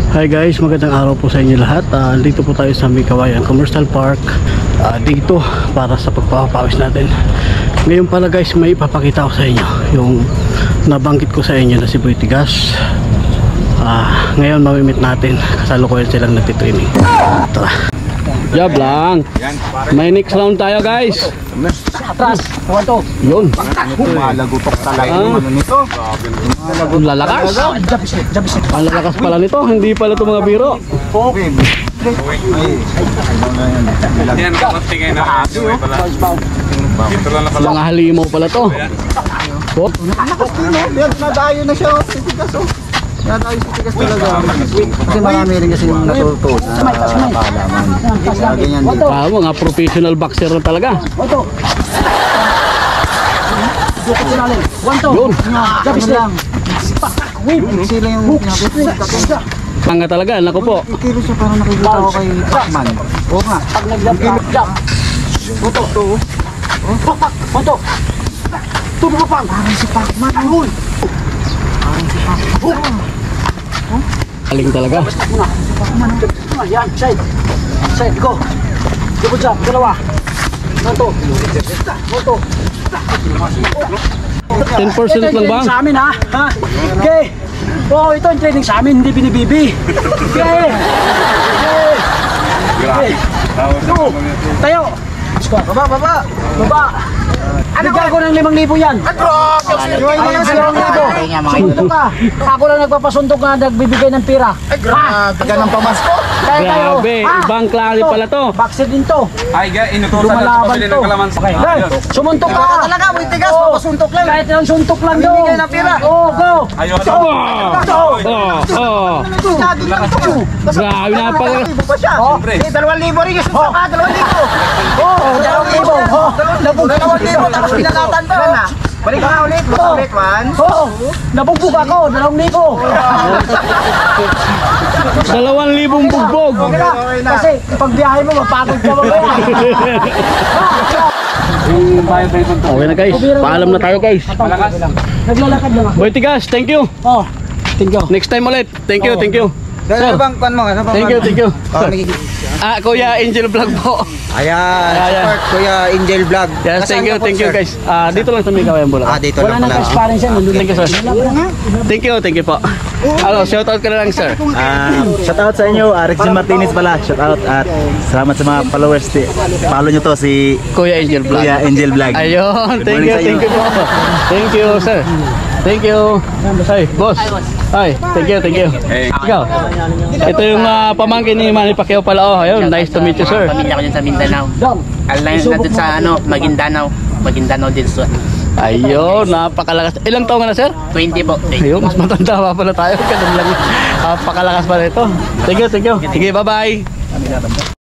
Hi guys, magandang araw po sa inyo lahat. Dito po tayo sa Kawayan Commercial Park. Dito para sa pagpapawis natin. Ngayon pala guys, may ipapakita ko sa inyo yung nabanggit ko sa inyo na si Boy Tigas. Ngayon mamimit natin, kasalukuyan silang nagtitraining. Tara. Job lang. May next round tayo guys. Atras, kuwanto. Yun. Malagutok talaga yung ano nito. Lalakas. Ang lalakas pala nito, hindi pala ito mga biro. Okay. Yan, tingay na Mga halimaw pala to. Nadayo na siya. Nadayo si Tigas talaga. Kasi marami rin kasi yung natuto sa kaalaman. Mga professional boxer na talaga. Yun. Sila yung Tanga talaga, naku po. ikilo siya parang nakikita ko kay Pacman. Oo nga. Pag nag-jump. Punto. Tumupang. Parang si Pacman. Galing talaga. Yan, side. Side, go. Double jump, dalawa. Moto. 10% lang ba? Sa amin ha? Okay. Oh, ito yung training sa amin, hindi binibibi. Okay. Okay. Tayo. Baba. Bigyan ko ng 5,000 yan. Ayun, 5,000. Suntok ka. Ako lang nagpapasundok na nagbibigay ng pira. Ganang pamasko. Grabe, ibang klase pala to. Boxer din to. Ay, inutusan na Lumalaban pili to. ng kalamansi. Okay, sumuntok ka. Talaga, Boy Tigas, papasuntok lang. Kahit lang suntok lang doon. Bibigay ng pira. Oh, go. Ayun. Grabe na pala. Siyempre. 2,000 rin yung susuntok. 2,000. Oh, 2,000. Oh, 2,000 tapos pinagatan pa. Balik ka ulit. Ulit, one. oh, nabugbog ako. 2,000. 2,000 bugbog. Okay na. Kasi pag biyahe mo, mapagod ka mamaya. Okay na guys, paalam na tayo guys. Naglalakad lang ako. Boy Tigas, thank you. Oh, thank you. Next time ulit. Thank you. Ano bang pan mo? Thank you. Kuya Angel Vlog po. Ayan, Ayan. support Kuya Angel Vlog. Yes, thank you guys. Dito lang sa Kawayan Bulacan. Dito Wala lang nang pala. transparency. Thank you sir. Thank you po. Hello, shoutout ka na lang sir. Shoutout sa inyo, Rexy Martinez pala. Shoutout at salamat sa mga followers. Follow nyo to si Kuya Angel Vlog. Kuya Angel Vlog. Ayun, Good thank morning sa you inyo. po. Thank you sir. Thank you. Hi, boss. Hi, thank you. Ikaw. Ito yung pamangkin ni Manny Pacquiao pala. Oh, ayun, nice to meet you sir. Pamilya ko din sa Mindanao. Alay natin sa Maguindanao din sa. Ayun, napakalakas. Ilang taon ka na sir? 20 po. Ayun, mas matanda pa pala tayo. Ganun lang. Napakalakas pala ito. Thank you. Sige, bye-bye.